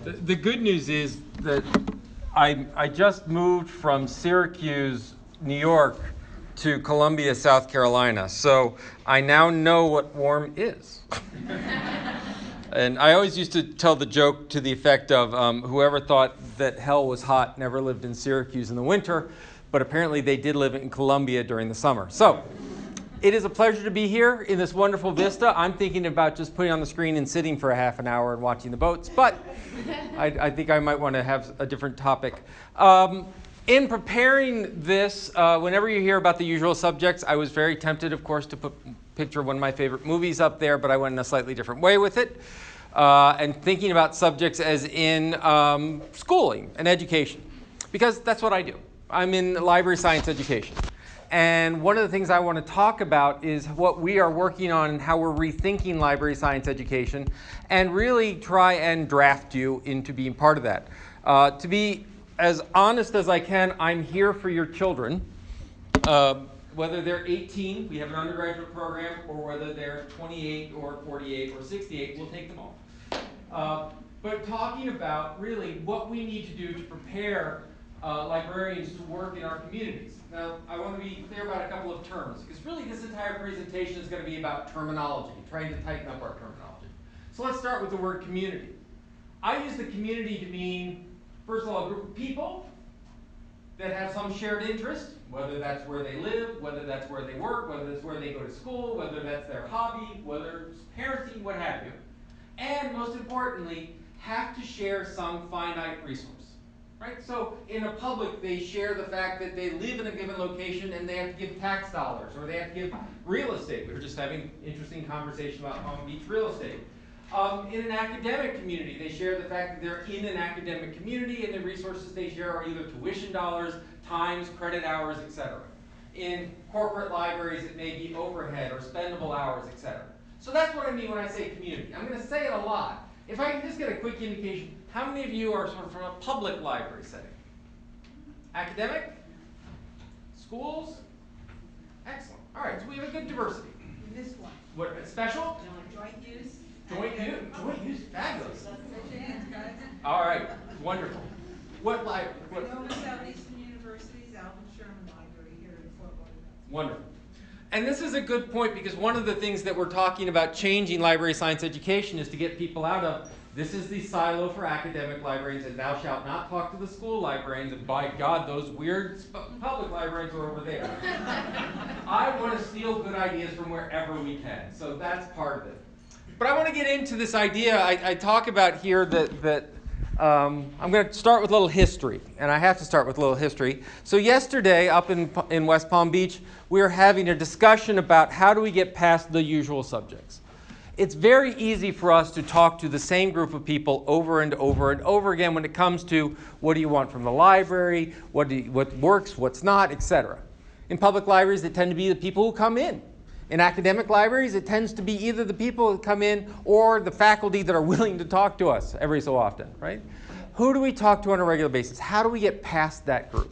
The good news is that I just moved from Syracuse, New York, to Columbia, South Carolina. So I now know what warm is. And I always used to tell the joke to the effect of whoever thought that hell was hot never lived in Syracuse in the winter, but apparently they did live in Columbia during the summer. So it is a pleasure to be here in this wonderful vista. I'm thinking about just putting on the screen and sitting for a half an hour and watching the boats, but I think I might want to have a different topic. In preparing this, whenever you hear about the usual subjects, I was very tempted, of course, to put a picture of one of my favorite movies up there, but I went in a slightly different way with it. And thinking about subjects as in schooling and education, because that's what I do. I'm in library science education. And one of the things I want to talk about is what we are working on and how we're rethinking library science education, and really try and draft you into being part of that. To be as honest as I can, I'm here for your children. Whether they're 18, we have an undergraduate program, or whether they're 28 or 48 or 68, we'll take them all. But talking about really what we need to do to prepare librarians to work in our communities. Now, I want to be clear about a couple of terms, because really this entire presentation is going to be about terminology, trying to tighten up our terminology. So let's start with the word community. I use the community to mean, first of all, a group of people that have some shared interest, whether that's where they live, whether that's where they work, whether that's where they go to school, whether that's their hobby, whether it's parenting, what have you. And most importantly, have to share some finite resource. Right? So in a public, they share the fact that they live in a given location and they have to give tax dollars, or they have to give real estate. We were just having an interesting conversation about Palm Beach real estate. In an academic community, they share the fact that they're in an academic community, and the resources they share are either tuition dollars, times, credit hours, etc. In corporate libraries, it may be overhead or spendable hours, etc. So that's what I mean when I say community. I'm going to say it a lot. If I can just get a quick indication, how many of you are sort of from a public library setting? Academic? Schools? Excellent. All right, so we have a good diversity. This one. What, special? Joint use. Joint use, fabulous. All right, wonderful. What library? Nova Southeastern University's Alvin Sherman Library here in Fort Lauderdale. Wonderful. And this is a good point, because one of the things that we're talking about changing library science education is to get people out of, this is the silo for academic librarians, and thou shalt not talk to the school librarians, and by God, those weird public librarians are over there. I want to steal good ideas from wherever we can, so that's part of it. But I want to get into this idea. I talk about here that I'm going to start with a little history, and I have to start with a little history. So yesterday, up in West Palm Beach, we were having a discussion about how do we get past the usual subjects. It's very easy for us to talk to the same group of people over and over and over again when it comes to what do you want from the library, what works, what's not, etc. In public libraries, it tend to be the people who come in. In academic libraries, it tends to be either the people who come in or the faculty that are willing to talk to us every so often, right? Who do we talk to on a regular basis? How do we get past that group?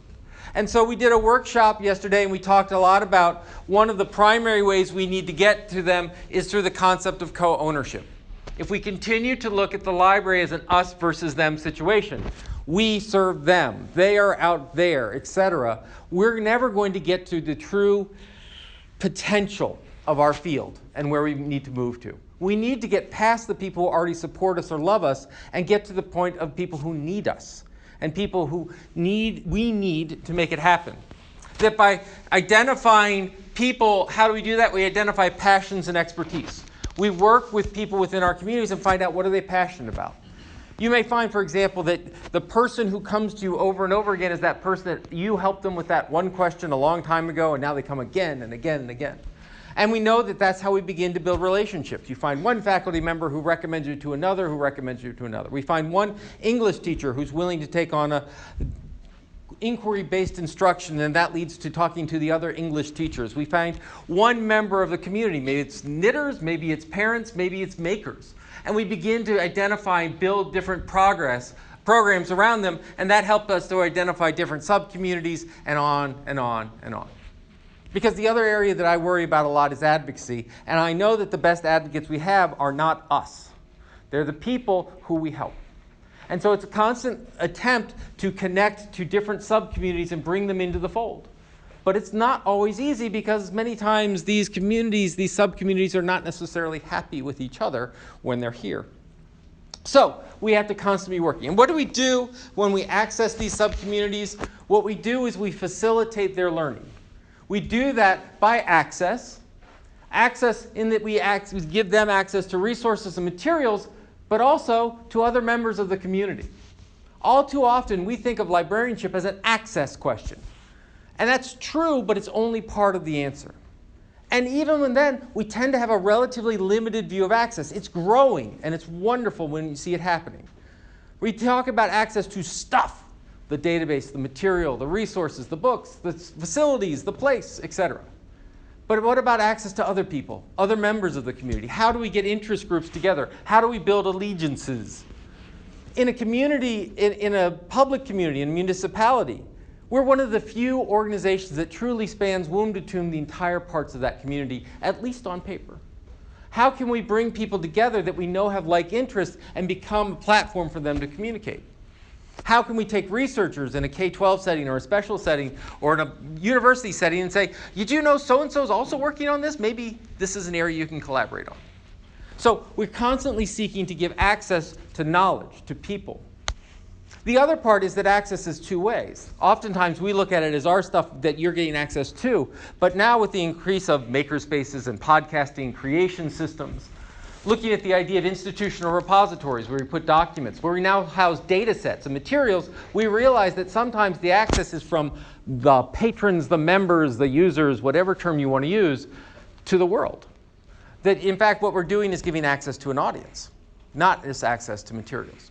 And so we did a workshop yesterday, and we talked a lot about one of the primary ways we need to get to them is through the concept of co-ownership. If we continue to look at the library as an us versus them situation, we serve them, they are out there, etc., we're never going to get to the true potential of our field and where we need to move to. We need to get past the people who already support us or love us and get to the point of people who need us and people who we need to make it happen. That by identifying people, how do we do that? We identify passions and expertise. We work with people within our communities and find out what are they passionate about. You may find, for example, that the person who comes to you over and over again is that person that you helped them with that one question a long time ago, and now they come again and again and again. And we know that that's how we begin to build relationships. You find one faculty member who recommends you to another, who recommends you to another. We find one English teacher who's willing to take on a inquiry-based instruction, and that leads to talking to the other English teachers. We find one member of the community, maybe it's knitters, maybe it's parents, maybe it's makers. And we begin to identify and build different programs around them, and that helped us to identify different sub-communities and on and on and on. Because the other area that I worry about a lot is advocacy, and I know that the best advocates we have are not us. They're the people who we help. And so it's a constant attempt to connect to different sub-communities and bring them into the fold. But it's not always easy because many times these communities, these sub-communities are not necessarily happy with each other when they're here. So we have to constantly be working. And what do we do when we access these sub-communities? What we do is we facilitate their learning. We do that by access. Access in that we give them access to resources and materials, but also to other members of the community. All too often, we think of librarianship as an access question. And that's true, but it's only part of the answer. And even then, we tend to have a relatively limited view of access. It's growing, and it's wonderful when you see it happening. We talk about access to stuff, the database, the material, the resources, the books, the facilities, the place, etc. But what about access to other people, other members of the community? How do we get interest groups together? How do we build allegiances? In a community, in a public community, in a municipality, we're one of the few organizations that truly spans womb to tomb the entire parts of that community, at least on paper. How can we bring people together that we know have like interests and become a platform for them to communicate? How can we take researchers in a K-12 setting or a special setting or in a university setting and say, you do know so-and-so is also working on this? Maybe this is an area you can collaborate on. So we're constantly seeking to give access to knowledge, to people. The other part is that access is two ways. Oftentimes we look at it as our stuff that you're getting access to, but now with the increase of makerspaces and podcasting creation systems, looking at the idea of institutional repositories where we put documents, where we now house data sets and materials, we realize that sometimes the access is from the patrons, the members, the users, whatever term you want to use, to the world. That in fact what we're doing is giving access to an audience, not just access to materials.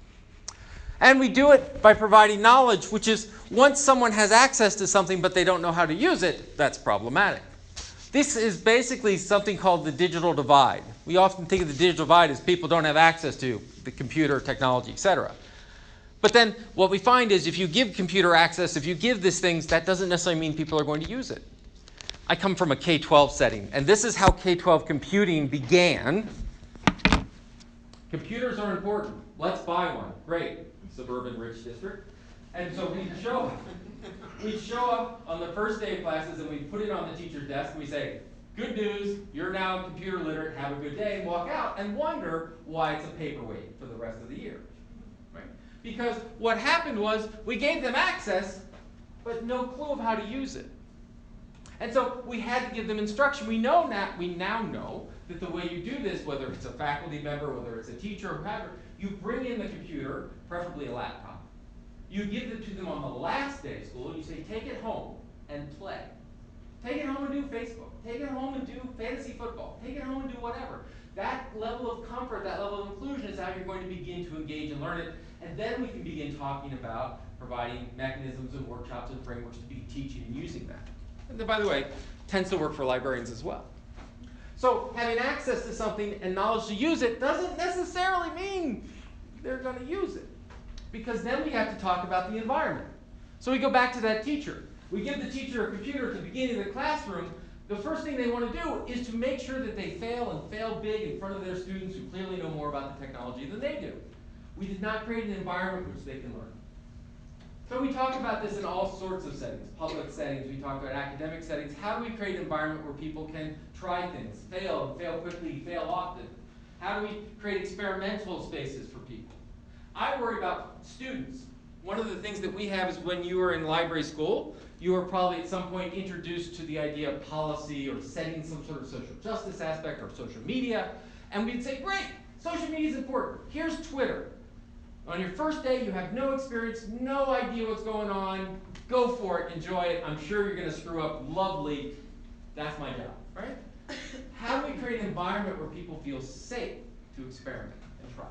And we do it by providing knowledge, which is once someone has access to something but they don't know how to use it, that's problematic. This is basically something called the digital divide. We often think of the digital divide as people don't have access to the computer, technology, etc. But then what we find is if you give computer access, if you give these things, that doesn't necessarily mean people are going to use it. I come from a K-12 setting, and this is how K-12 computing began. Computers are important. Let's buy one. Great. Suburban rich district. And so we'd show up on the first day of classes and we'd put it on the teacher's desk and we say, good news, you're now computer literate, have a good day, and walk out and wonder why it's a paperweight for the rest of the year. Right? Because what happened was we gave them access, but no clue of how to use it. And so we had to give them instruction. We now know that the way you do this, whether it's a faculty member, whether it's a teacher, or whoever, you bring in the computer, preferably a laptop. You give it to them on the last day of school, and you say, take it home and play. Take it home and do Facebook. Take it home and do fantasy football. Take it home and do whatever. That level of comfort, that level of inclusion is how you're going to begin to engage and learn it. And then we can begin talking about providing mechanisms and workshops and frameworks to be teaching and using that. And then, by the way, tends to work for librarians as well. So having access to something and knowledge to use it doesn't necessarily mean they're going to use it. Because then we have to talk about the environment. So we go back to that teacher. We give the teacher a computer at the beginning of the classroom. The first thing they want to do is to make sure that they fail and fail big in front of their students who clearly know more about the technology than they do. We did not create an environment which they can learn. So we talk about this in all sorts of settings, public settings, we talk about academic settings. How do we create an environment where people can try things, fail quickly, fail often? How do we create experimental spaces for people? I worry about students. One of the things that we have is when you were in library school, you were probably at some point introduced to the idea of policy or setting some sort of social justice aspect or social media. And we'd say, great, social media is important. Here's Twitter. On your first day, you have no experience, no idea what's going on. Go for it, enjoy it. I'm sure you're going to screw up. Lovely. That's my job, right? How do we create an environment where people feel safe to experiment and try?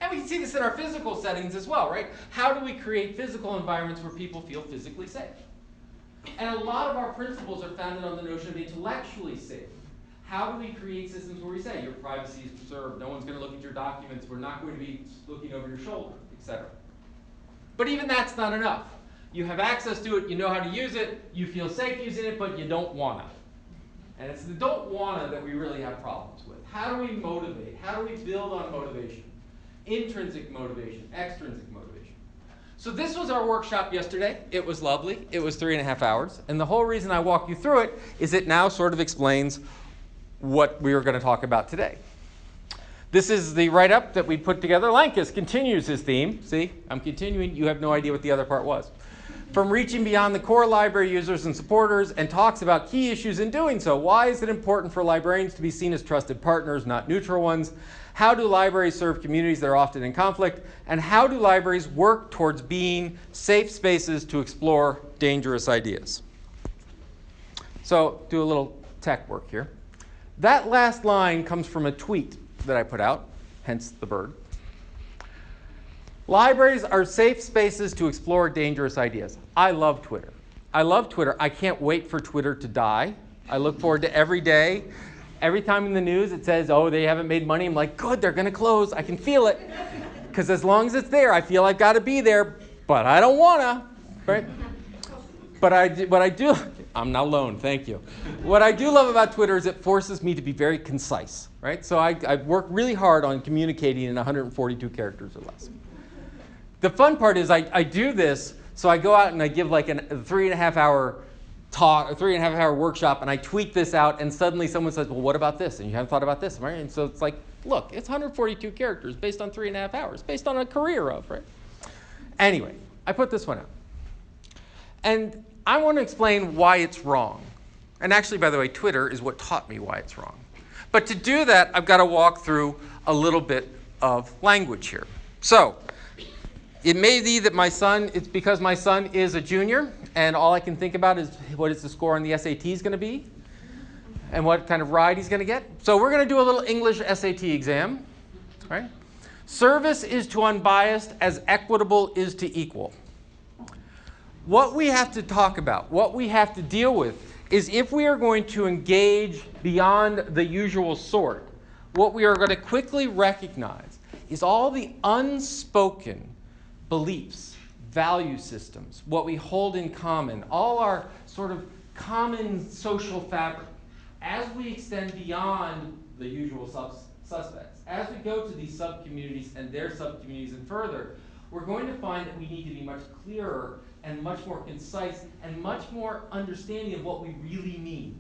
And we can see this in our physical settings as well, right? How do we create physical environments where people feel physically safe? And a lot of our principles are founded on the notion of intellectually safe. How do we create systems where we say your privacy is preserved, no one's going to look at your documents, we're not going to be looking over your shoulder, etc. But even that's not enough. You have access to it, you know how to use it, you feel safe using it, but you don't want to. And it's the don't want to that we really have problems with. How do we motivate? How do we build on motivation? intrinsic motivation, extrinsic motivation. So this was our workshop yesterday. It was lovely. It was 3.5 hours. And the whole reason I walk you through it is it now sort of explains what we are going to talk about today. This is the write-up that we put together. Lankus continues his theme. See, I'm continuing. You have no idea what the other part was. From reaching beyond the core library users and supporters, and talks about key issues in doing so. Why is it important for librarians to be seen as trusted partners, not neutral ones? How do libraries serve communities that are often in conflict? And how do libraries work towards being safe spaces to explore dangerous ideas? So, do a little tech work here. That last line comes from a tweet that I put out, hence the bird. Libraries are safe spaces to explore dangerous ideas. I love Twitter. I love Twitter. I can't wait for Twitter to die. I look forward to every day. Every time in the news it says, oh, they haven't made money. I'm like, good, they're going to close. I can feel it. Because as long as it's there, I feel I've got to be there. But I don't want to. Right? But what I do, I'm not alone, thank you. What I do love about Twitter is it forces me to be very concise. Right? So I work really hard on communicating in 142 characters or less. The fun part is I do this, so I go out and I give like a 3.5 hour talk, a 3.5 hour workshop, and I tweet this out, and suddenly someone says, well, what about this? And you haven't thought about this, right? And so it's like, look, it's 142 characters based on 3.5 hours, based on a career of, right? Anyway, I put this one out. And I want to explain why it's wrong. And actually, by the way, Twitter is what taught me why it's wrong. But to do that, I've got to walk through a little bit of language here. So, it may be that it's because my son is a junior, and all I can think about is what is the score on the SAT going to be, and what kind of ride he's going to get. So we're going to do a little English SAT exam. Right? Service is to unbiased as equitable is to equal. What we have to talk about, what we have to deal with, is if we are going to engage beyond the usual sort, what we are going to quickly recognize is all the unspoken beliefs, value systems, what we hold in common, all our sort of common social fabric. As we extend beyond the usual suspects, as we go to these sub-communities and their sub-communities and further, we're going to find that we need to be much clearer and much more concise and much more understanding of what we really mean.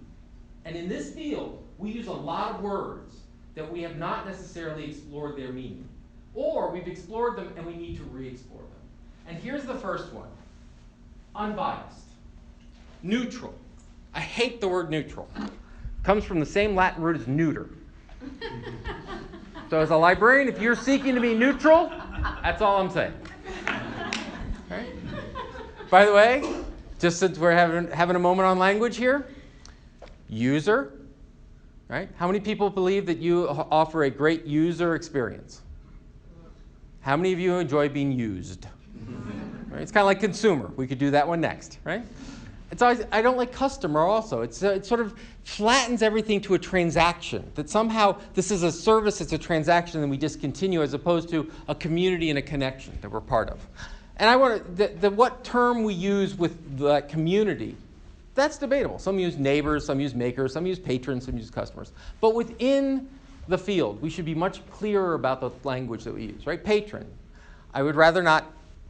And in this field, we use a lot of words that we have not necessarily explored their meaning. Or we've explored them and we need to re-explore them. And here's the first one. Unbiased. Neutral. I hate the word neutral. It comes from the same Latin root as neuter. So as a librarian, if you're seeking to be neutral, that's all I'm saying. Right? By the way, just since we're having a moment on language here, user. Right? How many people believe that you offer a great user experience? How many of you enjoy being used? Right? It's kind of like consumer. We could do that one next, right? It's always, I don't like customer also. It sort of flattens everything to a transaction, that somehow this is a service, it's a transaction, and we discontinue, as opposed to a community and a connection that we're part of. And I want to, what term we use with the community, that's debatable. Some use neighbors, some use makers, some use patrons, some use customers. But within the field, we should be much clearer about the language that we use, right? Patron. I would rather not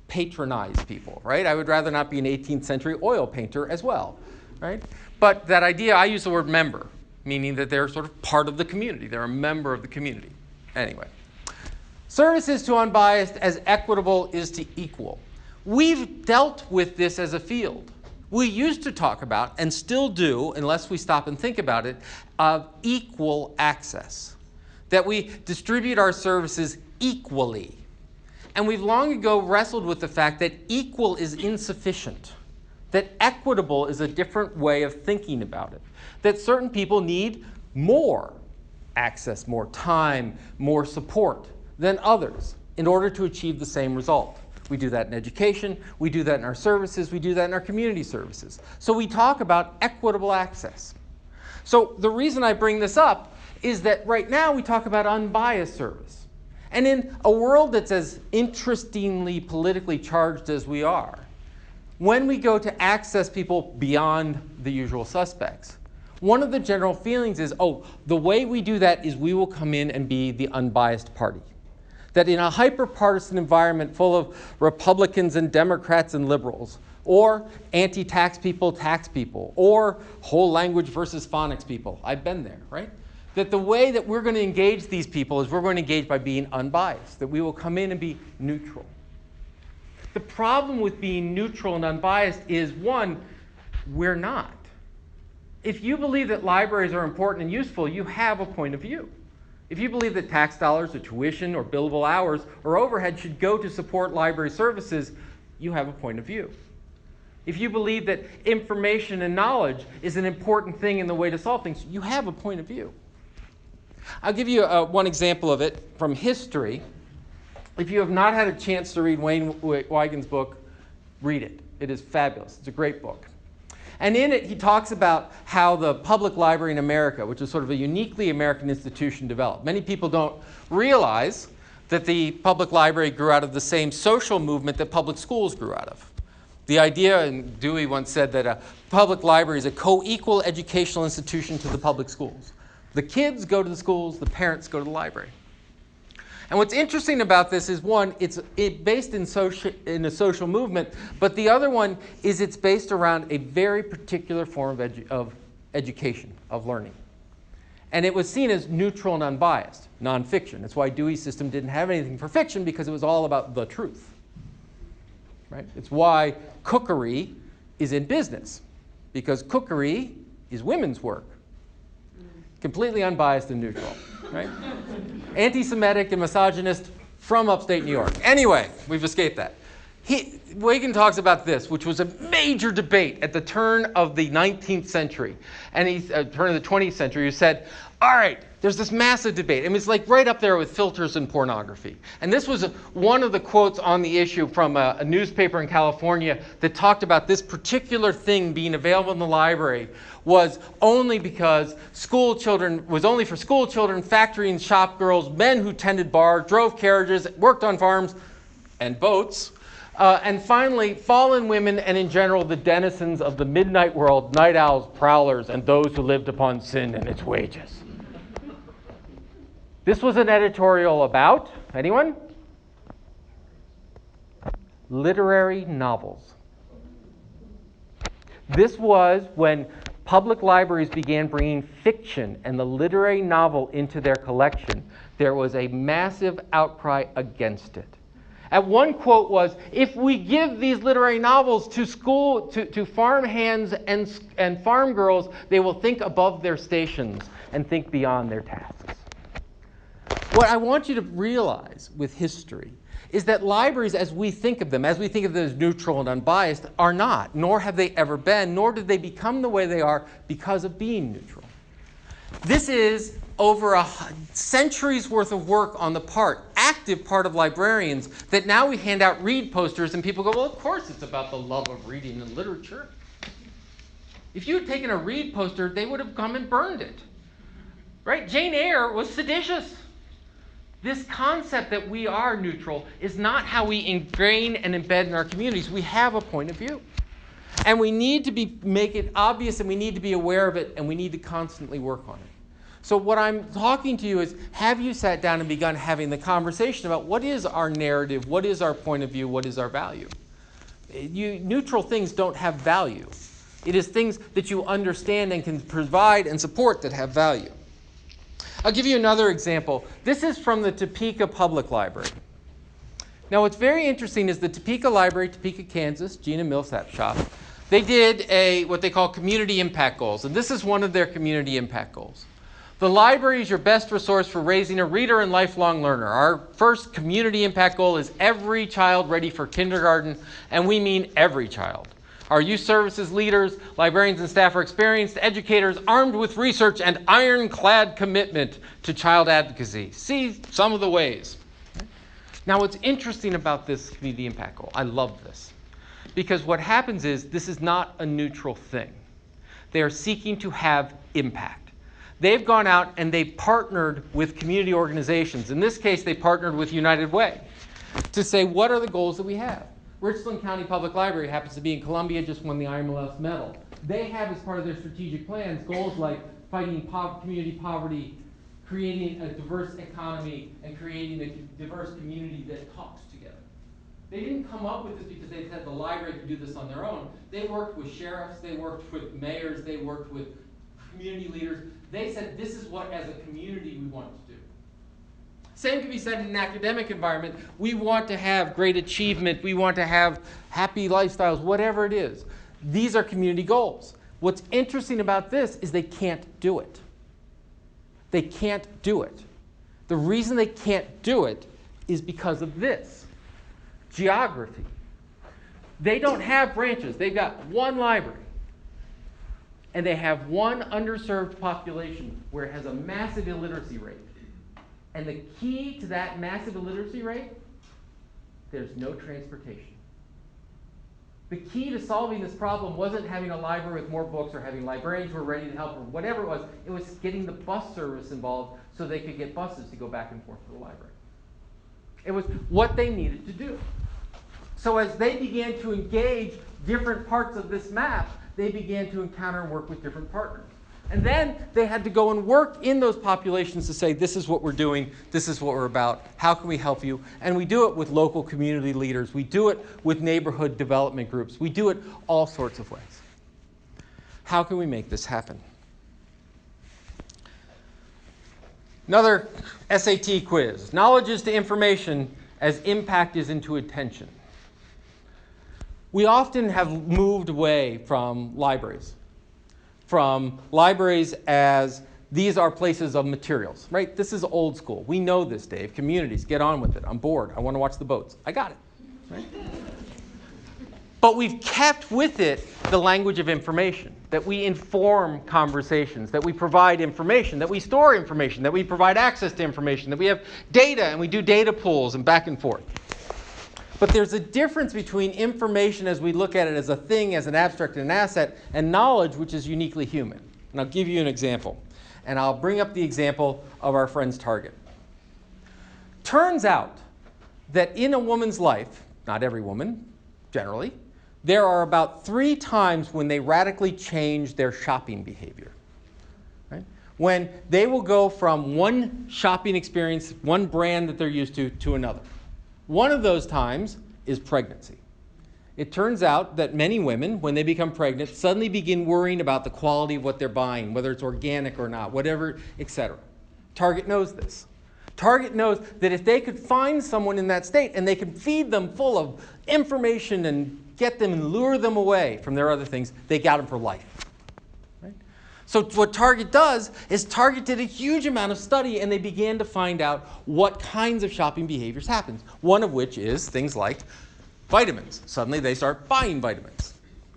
patronize people, right? I would rather not be an 18th century oil painter as well, right? But that idea, I use the word member, meaning that they're sort of part of the community. They're a member of the community. Anyway. Service is to unbiased as equitable is to equal. We've dealt with this as a field. We used to talk about, and still do, unless we stop and think about it, of equal access. That we distribute our services equally. And we've long ago wrestled with the fact that equal is insufficient. That equitable is a different way of thinking about it. That certain people need more access, more time, more support than others in order to achieve the same result. We do that in education, we do that in our services, we do that in our community services. So we talk about equitable access. So the reason I bring this up is that right now we talk about unbiased service. And in a world that's as interestingly politically charged as we are, when we go to access people beyond the usual suspects, one of the general feelings is, oh, the way we do that is we will come in and be the unbiased party. that in a hyper-partisan environment full of Republicans and Democrats and liberals, or anti-tax people, tax people, or whole language versus phonics people, I've been there, right? That the way that we're going to engage these people is we're going to engage by being unbiased, that we will come in and be neutral. The problem with being neutral and unbiased is, one, we're not. If you believe that libraries are important and useful, you have a point of view. If you believe that tax dollars or tuition or billable hours or overhead should go to support library services, you have a point of view. If you believe that information and knowledge is an important thing in the way to solve things, you have a point of view. I'll give you one example of it from history. If you have not had a chance to read Wayne Wygan's book, read it. It is fabulous. It's a great book. And in it, he talks about how the public library in America, which is sort of a uniquely American institution, developed. Many people don't realize that the public library grew out of the same social movement that public schools grew out of. The idea, and Dewey once said that a public library is a co-equal educational institution to the public schools. The kids go to the schools, the parents go to the library. And what's interesting about this is, one, it's based in a social movement, but the other one is it's based around a very particular form of education, of learning. And it was seen as neutral and unbiased, nonfiction. That's why Dewey's system didn't have anything for fiction, because it was all about the truth. Right? It's why cookery is in business, because cookery is women's work. Completely unbiased and neutral. Right? Anti-Semitic and misogynist from upstate New York. Anyway, we've escaped that. Wygan talks about this, which was a major debate at the turn of the 19th century, and turn of the 20th century. He said, all right, there's this massive debate. I mean, it's like right up there with filters and pornography. And this was one of the quotes on the issue from a newspaper in California that talked about this particular thing being available in the library was only because only for school children, factory and shop girls, men who tended bars, drove carriages, worked on farms and boats, and finally, fallen women and in general the denizens of the midnight world, night owls, prowlers, and those who lived upon sin and its wages. This was an editorial about, anyone? Literary novels. This was when public libraries began bringing fiction and the literary novel into their collection. There was a massive outcry against it. At one quote was, if we give these literary novels to farm hands and farm girls, they will think above their stations and think beyond their tasks. What I want you to realize with history is that libraries, as we think of them as neutral and unbiased, are not, nor have they ever been, nor did they become the way they are because of being neutral. This is over a century's worth of work on the active part of librarians, that now we hand out read posters and people go, well, of course it's about the love of reading and literature. If you had taken a read poster, they would have come and burned it. Right? Jane Eyre was seditious. This concept that we are neutral is not how we ingrain and embed in our communities. We have a point of view. And we need to make it obvious, and we need to be aware of it, and we need to constantly work on it. So what I'm talking to you is, have you sat down and begun having the conversation about what is our narrative, what is our point of view, what is our value? Neutral things don't have value. It is things that you understand and can provide and support that have value. I'll give you another example. This is from the Topeka Public Library. Now, what's very interesting is the Topeka Library, Topeka, Kansas, Gina Millsap's shop, they did what they call community impact goals, and this is one of their community impact goals. The library is your best resource for raising a reader and lifelong learner. Our first community impact goal is every child ready for kindergarten, and we mean every child. Our youth services leaders, librarians, and staff are experienced educators armed with research and ironclad commitment to child advocacy. See some of the ways. Now, what's interesting about this community impact goal, I love this, because what happens is this is not a neutral thing. They are seeking to have impact. They've gone out and they've partnered with community organizations. In this case, they partnered with United Way to say, what are the goals that we have? Richland County Public Library happens to be in Columbia, just won the IMLS medal. They have, as part of their strategic plans, goals like fighting community poverty, creating a diverse economy and creating a diverse community that talks together. They didn't come up with this because they had the library to do this on their own. They worked with sheriffs, they worked with mayors, they worked with community leaders. They said, this is what, as a community, we want to do. Same can be said in an academic environment. We want to have great achievement. We want to have happy lifestyles, whatever it is. These are community goals. What's interesting about this is they can't do it. They can't do it. The reason they can't do it is because of this. Geography. They don't have branches. They've got one library. And they have one underserved population where it has a massive illiteracy rate. And the key to that massive illiteracy rate, there's no transportation. The key to solving this problem wasn't having a library with more books or having librarians who were ready to help or whatever it was getting the bus service involved so they could get buses to go back and forth to the library. It was what they needed to do. So as they began to engage different parts of this map, they began to encounter and work with different partners. And then they had to go and work in those populations to say, this is what we're doing, this is what we're about, how can we help you? And we do it with local community leaders, we do it with neighborhood development groups, we do it all sorts of ways. How can we make this happen? Another SAT quiz. Knowledge is to information as impact is into attention. We often have moved away from libraries as these are places of materials, right? This is old school. We know this, Dave. Communities, get on with it. I'm bored. I want to watch the boats. I got it, right? But we've kept with it the language of information, that we inform conversations, that we provide information, that we store information, that we provide access to information, that we have data and we do data pools and back and forth. But there's a difference between information as we look at it as a thing, as an abstract and an asset, and knowledge, which is uniquely human. And I'll give you an example. And I'll bring up the example of our friend's Target. Turns out that in a woman's life, not every woman, generally, there are about 3 times when they radically change their shopping behavior. Right? When they will go from one shopping experience, one brand that they're used to another. One of those times is pregnancy. It turns out that many women, when they become pregnant, suddenly begin worrying about the quality of what they're buying, whether it's organic or not, whatever, etc. Target knows this. Target knows that if they could find someone in that state and they could feed them full of information and get them and lure them away from their other things, they got them for life. So what Target does is Target did a huge amount of study and they began to find out what kinds of shopping behaviors happen. One of which is things like vitamins. Suddenly they start buying vitamins.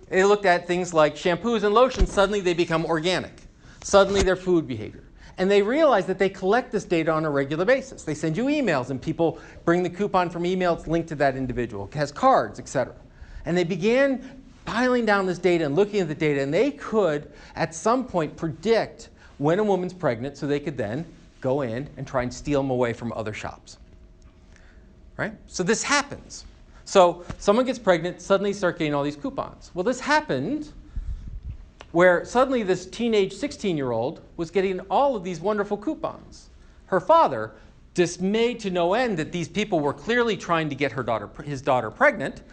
They looked at things like shampoos and lotions. Suddenly they become organic. Suddenly their food behavior. And they realize that they collect this data on a regular basis. They send you emails and people bring the coupon from email. It's linked to that individual. It has cards, etc. And they began piling down this data and looking at the data, and they could, at some point, predict when a woman's pregnant so they could then go in and try and steal them away from other shops. Right? So this happens. So someone gets pregnant, suddenly start getting all these coupons. Well, this happened where suddenly this teenage 16-year-old was getting all of these wonderful coupons. Her father, dismayed to no end that these people were clearly trying to get his daughter pregnant,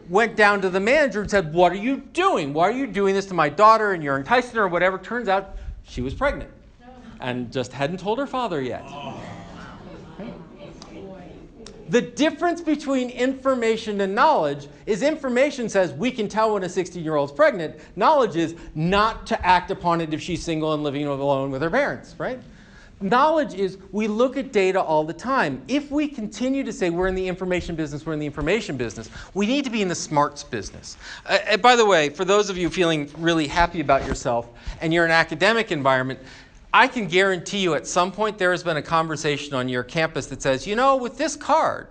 went down to the manager and said, "What are you doing? Why are you doing this to my daughter and you're enticing her," or whatever. Turns out she was pregnant and just hadn't told her father yet. The difference between information and knowledge is information says we can tell when a 16-year-old's pregnant. Knowledge is not to act upon it if she's single and living alone with her parents, right? Knowledge is we look at data all the time. If we continue to say we're in the information business, we need to be in the smarts business. By the way, for those of you feeling really happy about yourself and you're in an academic environment, I can guarantee you at some point there has been a conversation on your campus that says, you know, with this card,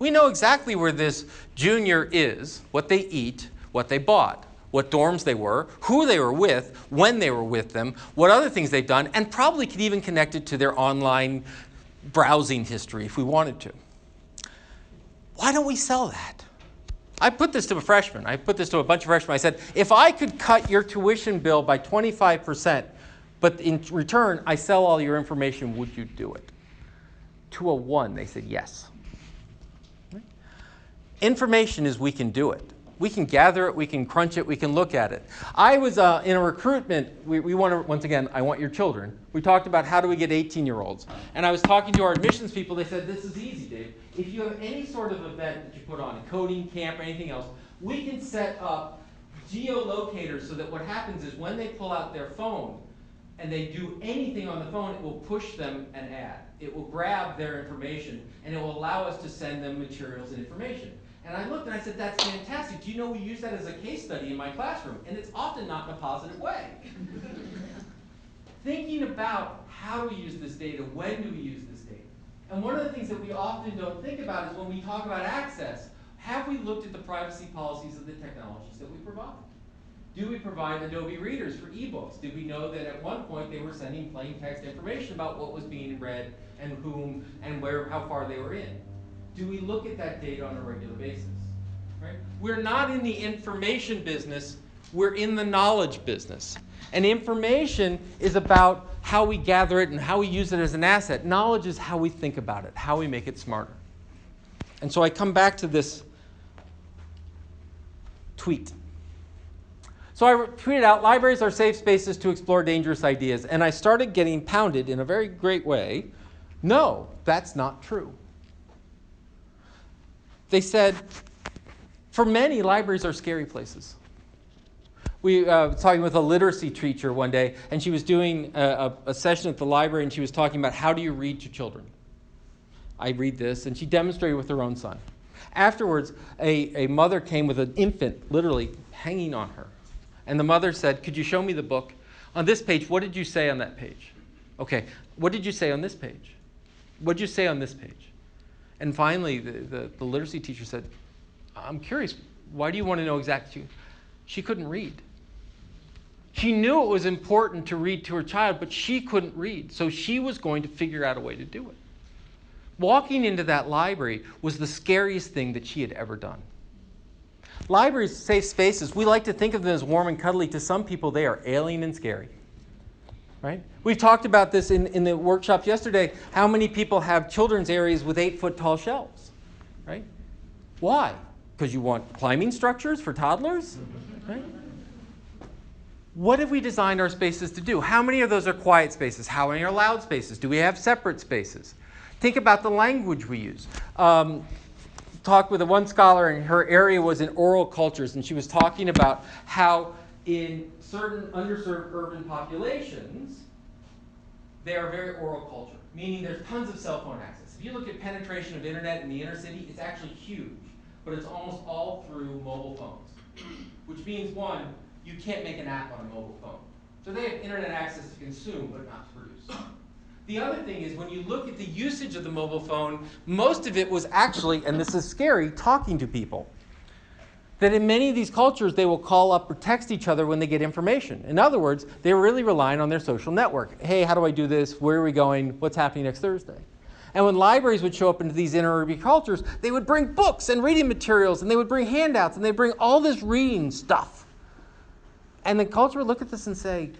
we know exactly where this junior is, what they eat, what they bought, what dorms they were, who they were with, when they were with them, what other things they've done, and probably could even connect it to their online browsing history if we wanted to. Why don't we sell that? I put this to a freshman. I put this to a bunch of freshmen. I said, if I could cut your tuition bill by 25%, But in return, I sell all your information. Would you do it? To a 1, they said yes. Right? Information is we can do it. We can gather it, we can crunch it, we can look at it. I was in a recruitment, we want to, once again, I want your children. We talked about how do we get 18-year-olds. And I was talking to our admissions people, they said, this is easy, Dave. If you have any sort of event that you put on, a coding camp or anything else, we can set up geolocators so that what happens is when they pull out their phone and they do anything on the phone, it will push them an ad. It will grab their information and it will allow us to send them materials and information. And I looked and I said, that's fantastic. Do you know we use that as a case study in my classroom? And it's often not in a positive way. Thinking about how do we use this data, when do we use this data? And one of the things that we often don't think about is when we talk about access, have we looked at the privacy policies of the technologies that we provide? Do we provide Adobe readers for ebooks? Did we know that at one point they were sending plain text information about what was being read and whom and where, how far they were in? Do we look at that data on a regular basis? Right? We're not in the information business, we're in the knowledge business. And information is about how we gather it and how we use it as an asset. Knowledge is how we think about it, how we make it smarter. And so I come back to this tweet. So I tweeted out, libraries are safe spaces to explore dangerous ideas. And I started getting pounded in a very great way. No, that's not true. They said, for many, libraries are scary places. We were talking with a literacy teacher one day, and she was doing a session at the library, and she was talking about how do you read to children. I read this, and she demonstrated with her own son. Afterwards, a mother came with an infant literally hanging on her. And the mother said, could you show me the book? On this page, what did you say on that page? Okay, what did you say on this page? What did you say on this page? And finally, the literacy teacher said, I'm curious, why do you want to know exactly? She couldn't read. She knew it was important to read to her child, but she couldn't read. So she was going to figure out a way to do it. Walking into that library was the scariest thing that she had ever done. Libraries, safe spaces, we like to think of them as warm and cuddly. To some people, they are alien and scary. Right? We've talked about this in the workshop yesterday, how many people have children's areas with 8-foot-tall shelves. Right? Why? Because you want climbing structures for toddlers? Right? What have we designed our spaces to do? How many of those are quiet spaces? How many are loud spaces? Do we have separate spaces? Think about the language we use. Talked with one scholar, and her area was in oral cultures, and she was talking about how in certain underserved urban populations, they are very oral culture, meaning there's tons of cell phone access. If you look at penetration of internet in the inner city, it's actually huge, but it's almost all through mobile phones, which means, one, you can't make an app on a mobile phone. So they have internet access to consume, but not to produce. The other thing is when you look at the usage of the mobile phone, most of it was actually, and this is scary, talking to people. That in many of these cultures, they will call up or text each other when they get information. In other words, they're really relying on their social network. Hey, how do I do this? Where are we going? What's happening next Thursday? And when libraries would show up into these inner-urban cultures, they would bring books and reading materials, and they would bring handouts, and they'd bring all this reading stuff. And the culture would look at this and say,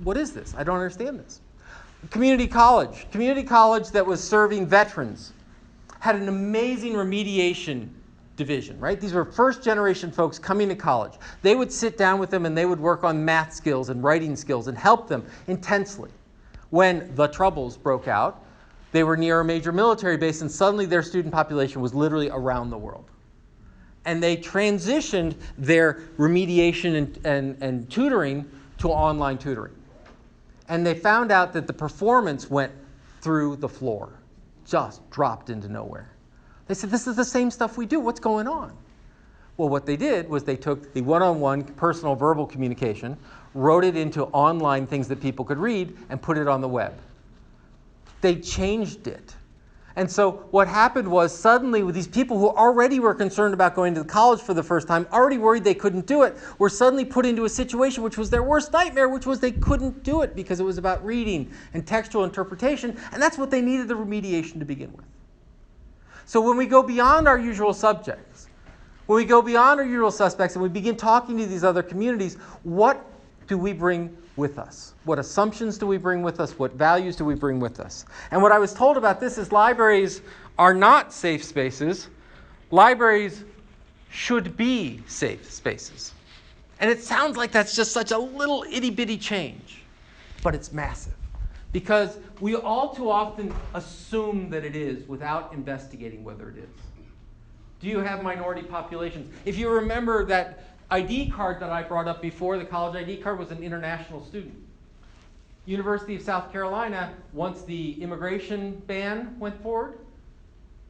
what is this? I don't understand this. Community college that was serving veterans, had an amazing remediation division, right? These were first-generation folks coming to college. They would sit down with them and they would work on math skills and writing skills and help them intensely. When the Troubles broke out, they were near a major military base and suddenly their student population was literally around the world. And they transitioned their remediation and tutoring to online tutoring. And they found out that the performance went through the floor, just dropped into nowhere. They said, this is the same stuff we do. What's going on? Well, what they did was they took the one-on-one personal verbal communication, wrote it into online things that people could read, and put it on the web. They changed it. And so what happened was suddenly with these people who already were concerned about going to college for the first time, already worried they couldn't do it, were suddenly put into a situation which was their worst nightmare, which was they couldn't do it because it was about reading and textual interpretation, and that's what they needed the remediation to begin with. So when we go beyond our usual subjects, when we go beyond our usual suspects and we begin talking to these other communities, what do we bring with us? What assumptions do we bring with us? What values do we bring with us? And what I was told about this is libraries are not safe spaces. Libraries should be safe spaces. And it sounds like that's just such a little itty-bitty change, but it's massive. Because we all too often assume that it is without investigating whether it is. Do you have minority populations? If you remember that ID card that I brought up before, the college ID card was an international student. University of South Carolina, once the immigration ban went forward,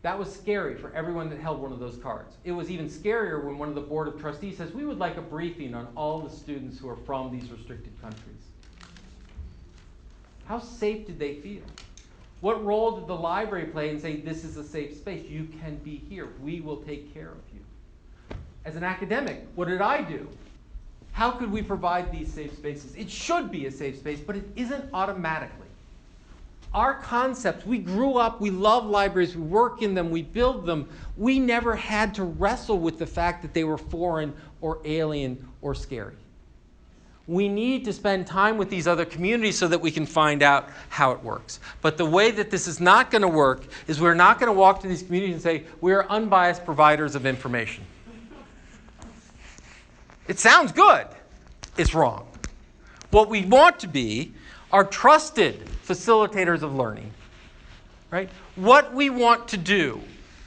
that was scary for everyone that held one of those cards. It was even scarier when one of the board of trustees says, we would like a briefing on all the students who are from these restricted countries. How safe did they feel? What role did the library play in saying, this is a safe space? You can be here. We will take care of you. As an academic, what did I do? How could we provide these safe spaces? It should be a safe space, but it isn't automatically. Our concepts, we grew up, we love libraries, we work in them, we build them. We never had to wrestle with the fact that they were foreign or alien or scary. We need to spend time with these other communities so that we can find out how it works. But the way that this is not going to work is we're not going to walk to these communities and say, we're unbiased providers of information. It sounds good. It's wrong. What we want to be are trusted facilitators of learning. Right? What we want to do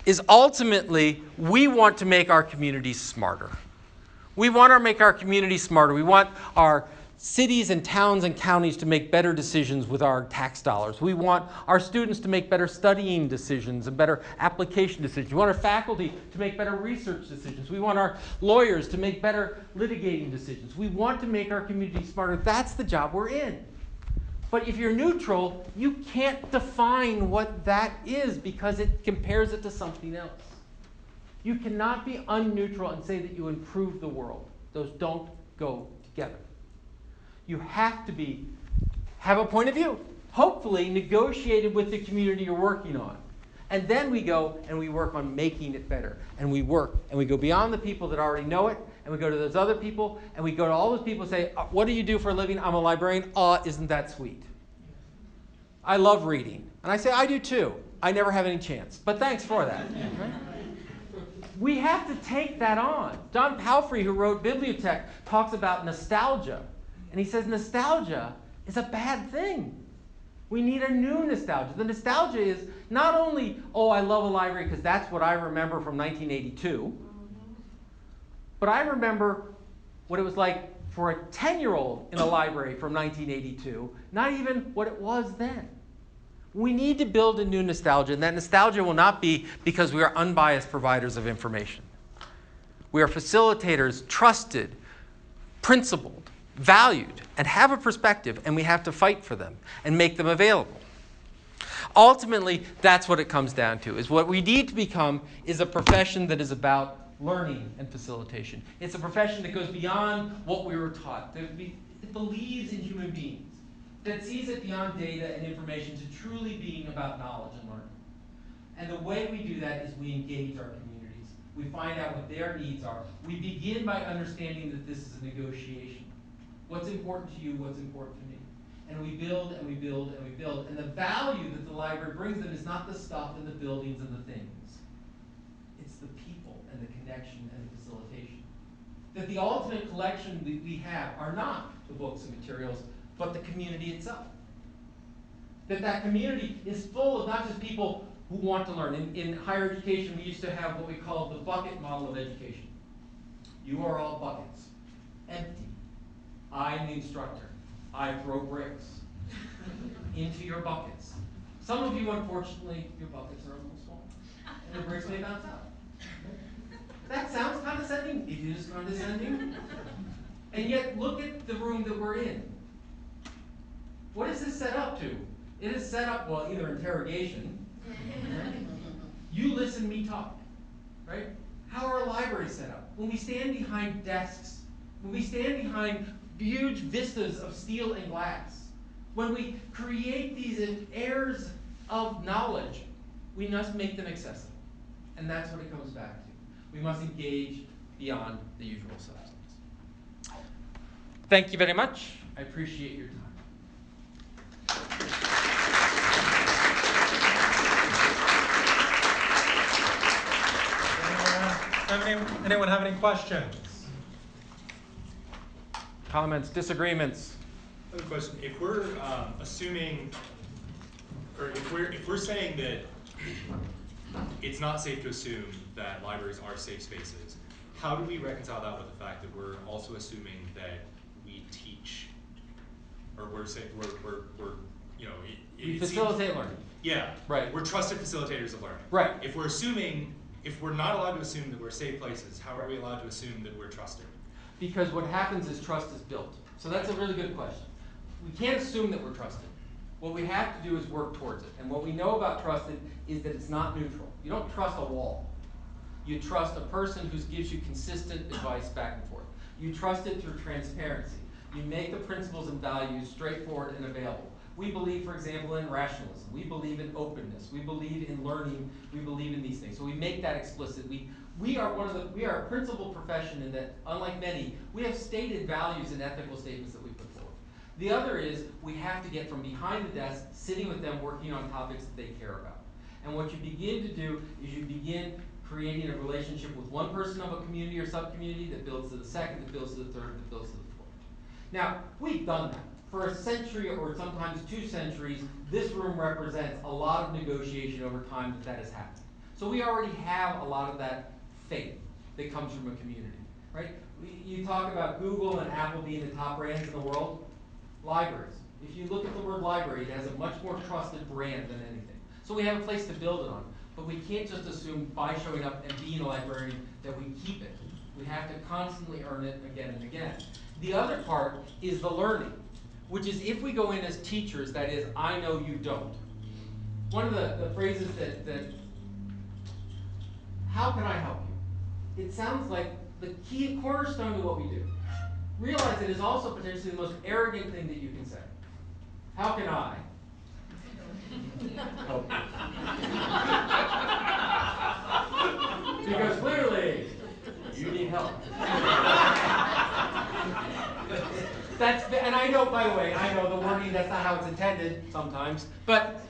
is ultimately, we want to make our communities smarter. We want to make our communities smarter. We want our cities and towns and counties to make better decisions with our tax dollars. We want our students to make better studying decisions and better application decisions. We want our faculty to make better research decisions. We want our lawyers to make better litigating decisions. We want to make our community smarter. That's the job we're in. But if you're neutral, you can't define what that is because it compares it to something else. You cannot be unneutral and say that you improve the world. Those don't go together. You have to have a point of view, hopefully negotiated with the community you're working on. And then we go and we work on making it better. And we work and we go beyond the people that already know it, and we go to those other people, and we go to all those people and say, what do you do for a living? I'm a librarian. Isn't that sweet? I love reading. And I say, I do too. I never have any chance. But thanks for that. Right? We have to take that on. John Palfrey, who wrote Bibliotech, talks about nostalgia. And he says nostalgia is a bad thing. We need a new nostalgia. The nostalgia is not only, I love a library because that's what I remember from 1982, but I remember what it was like for a 10-year-old in a library from 1982, not even what it was then. We need to build a new nostalgia, and that nostalgia will not be because we are unbiased providers of information. We are facilitators, trusted, principled, valued, and have a perspective, and we have to fight for them and make them available. Ultimately, that's what it comes down to, is what we need to become is a profession that is about learning and facilitation. It's a profession that goes beyond what we were taught, that it believes in human beings, that sees it beyond data and information to truly being about knowledge and learning. And the way we do that is we engage our communities. We find out what their needs are. We begin by understanding that this is a negotiation. What's important to you, what's important to me. And we build and we build and we build. And the value that the library brings them is not the stuff and the buildings and the things. It's the people and the connection and the facilitation. That the ultimate collection that we have are not the books and materials, but the community itself. That community is full of not just people who want to learn. In higher education, we used to have what we call the bucket model of education. You are all buckets, empty. I am the instructor. I throw bricks into your buckets. Some of you, unfortunately, your buckets are a little small, and the bricks may bounce out. That sounds condescending. It is condescending. And yet, look at the room that we're in. What is this set up to? It is set up, either interrogation. Right? You listen, me talk. Right? How are libraries set up? When we stand behind desks, when we stand behind huge vistas of steel and glass, when we create these airs of knowledge, we must make them accessible. And that's what it comes back to. We must engage beyond the usual substance. Thank you very much. I appreciate your time. Anyone have any questions? Comments, disagreements? I have a question. If we're assuming, or if we're saying that it's not safe to assume that libraries are safe spaces, how do we reconcile that with the fact that we're also assuming that we teach, or we're you know, We facilitate learning. Yeah. Right. We're trusted facilitators of learning. Right. If we're not allowed to assume that we're safe places, how are we allowed to assume that we're trusted? Because what happens is trust is built. So that's a really good question. We can't assume that we're trusted. What we have to do is work towards it. And what we know about trusted is that it's not neutral. You don't trust a wall. You trust a person who gives you consistent advice back and forth. You trust it through transparency. You make the principles and values straightforward and available. We believe, for example, in rationalism. We believe in openness. We believe in learning. We believe in these things. So we make that explicit. We are a principled profession in that, unlike many, we have stated values and ethical statements that we put forward. The other is we have to get from behind the desk, sitting with them, working on topics that they care about. And what you begin to do is you begin creating a relationship with one person of a community or sub-community that builds to the second, that builds to the third, that builds to the fourth. Now, we've done that. For a century or sometimes 2 centuries, this room represents a lot of negotiation over time that has happened. So we already have a lot of that faith that comes from a community, right? You talk about Google and Apple being the top brands in the world. Libraries. If you look at the word library, it has a much more trusted brand than anything. So we have a place to build it on. But we can't just assume by showing up and being a librarian that we keep it. We have to constantly earn it again and again. The other part is the learning, which is if we go in as teachers, that is, I know you don't. One of the phrases that how can I help you? It sounds like the key cornerstone to what we do. Realize it is also potentially the most arrogant thing that you can say. How can I help you? Because clearly, you need help. And I know, by the way, I know the wording, that's not how it's intended sometimes, but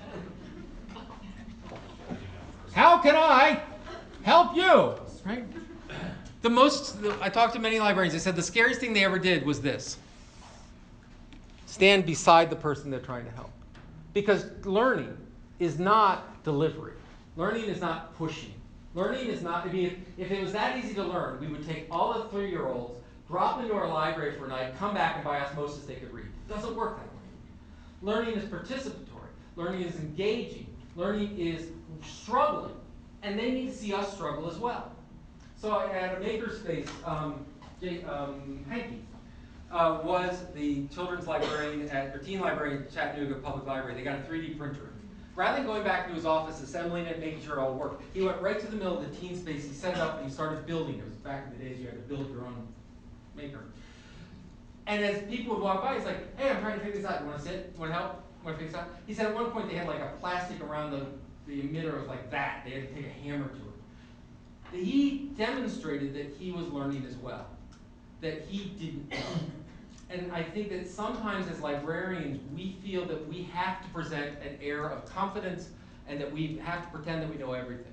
how can I help you? Right? I talked to many librarians, they said the scariest thing they ever did was this. Stand beside the person they're trying to help. Because learning is not delivery. Learning is not pushing. Learning is not, if it was that easy to learn, we would take all the 3-year-olds, drop them into our library for a night, come back and by osmosis they could read. It doesn't work that way. Learning is participatory. Learning is engaging. Learning is struggling. And they need to see us struggle as well. So at a makerspace, Hanky was the children's librarian or teen librarian at Chattanooga Public Library. They got a 3D printer. Rather than going back to his office, assembling it, making sure it all worked, he went right to the middle of the teen space, he set it up, and he started building. It was back in the days you had to build your own maker. And as people would walk by, he's like, hey, I'm trying to figure this out. You want to sit? Want to help? Want to figure this out? He said at one point they had like a plastic around the emitter was like that. They had to take a hammer to it. He demonstrated that he was learning as well, that he didn't know. And I think that sometimes as librarians, we feel that we have to present an air of confidence and that we have to pretend that we know everything.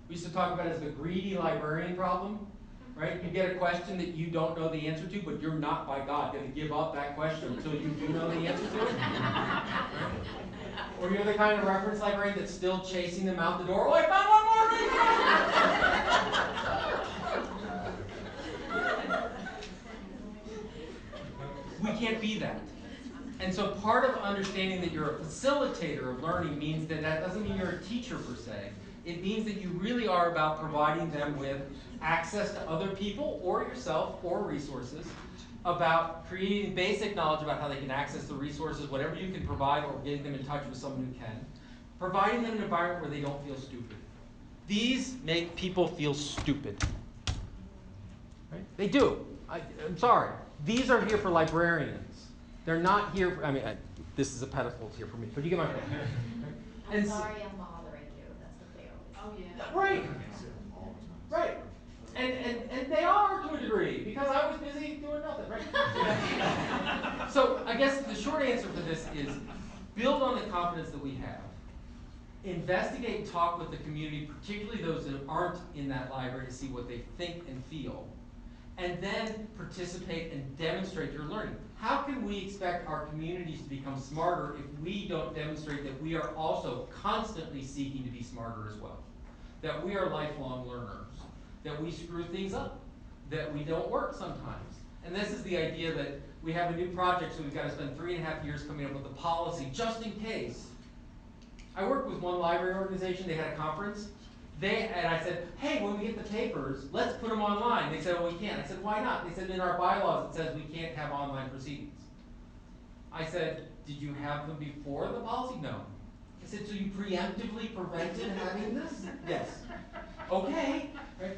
We used to talk about it as the greedy librarian problem, right? You get a question that you don't know the answer to, but you're not, by God, going to give up that question until you do know the answer to it. Or you're the kind of reference librarian that's still chasing them out the door. Oh, I found one more! We can't be that. And so part of understanding that you're a facilitator of learning means that doesn't mean you're a teacher per se. It means that you really are about providing them with access to other people or yourself or resources, about creating basic knowledge about how they can access the resources, whatever you can provide, or getting them in touch with someone who can. Providing them an environment where they don't feel stupid. These make people feel stupid. Right? They do. I'm sorry. These are here for librarians. They're not here for, this is a pedestal here for me, but you get my point. I'm sorry I'm bothering you. That's what they always say. Oh, yeah. Right. Right. And they are to a degree, because I was busy doing nothing, right? So again, guess the short answer for this is build on the confidence that we have. Investigate and talk with the community, particularly those that aren't in that library, to see what they think and feel. And then participate and demonstrate your learning. How can we expect our communities to become smarter if we don't demonstrate that we are also constantly seeking to be smarter as well? That we are lifelong learners, that we screw things up, that we don't work sometimes. And this is the idea that we have a new project, so we've got to spend 3.5 years coming up with a policy just in case. I worked with one library organization, they had a conference, and I said, hey, when we get the papers, let's put them online. They said, oh, we can't. I said, why not? They said, in our bylaws it says we can't have online proceedings. I said, did you have them before the policy? No. I said, so you preemptively prevented having this? Yes. Okay. Right?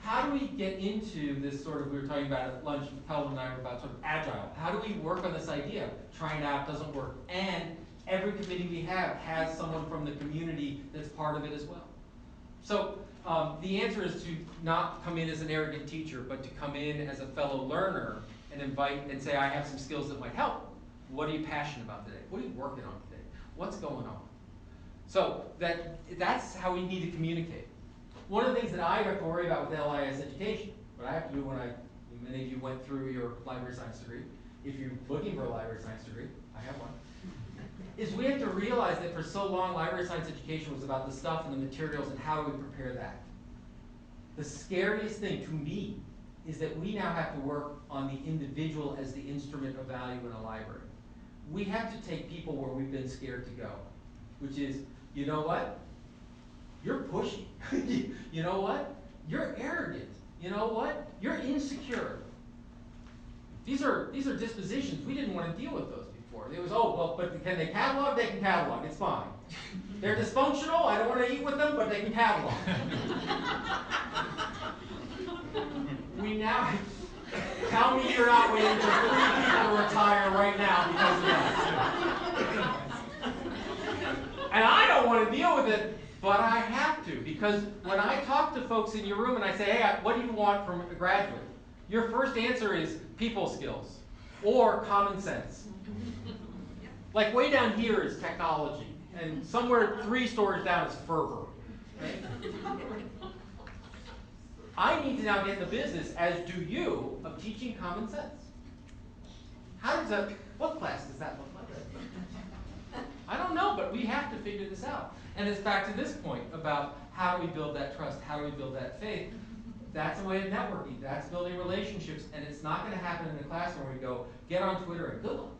How do we get into this sort of, we were talking about at lunch, Helen and I were about sort of agile. How do we work on this idea? Trying it out doesn't work. And every committee we have has someone from the community that's part of it as well. So the answer is to not come in as an arrogant teacher, but to come in as a fellow learner and invite and say, I have some skills that might help. What are you passionate about today? What are you working on today? What's going on? So that's how we need to communicate. One of the things that I have to worry about with LIS education, what I have to do when many of you went through your library science degree, if you're looking for a library science degree, I have one, is we have to realize that for so long, library science education was about the stuff and the materials and how do we prepare that. The scariest thing to me is that we now have to work on the individual as the instrument of value in a library. We have to take people where we've been scared to go, which is, you know what? You're pushy. You know what? You're arrogant. You know what? You're insecure. These are dispositions. We didn't want to deal with those before. It was, oh, well, but can they catalog? They can catalog. It's fine. They're dysfunctional. I don't want to eat with them, but they can catalog. We now, tell me you're not waiting for 3 people to retire right now because of that. And I don't want to deal with it, but I have to, because when I talk to folks in your room and I say, hey, what do you want from a graduate? Your first answer is people skills or common sense. Like way down here is technology, and somewhere 3 stories down is fervor. Right? I need to now get in the business, as do you, of teaching common sense. What class does that look like? I don't know, but we have to figure this out. And it's back to this point about how do we build that trust, how do we build that faith. That's a way of networking, that's building relationships, and it's not going to happen in the classroom where we go, get on Twitter and good luck.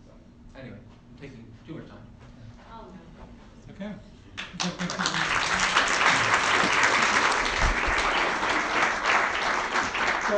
So, anyway, I'm taking too much time. Oh, no. Okay. So,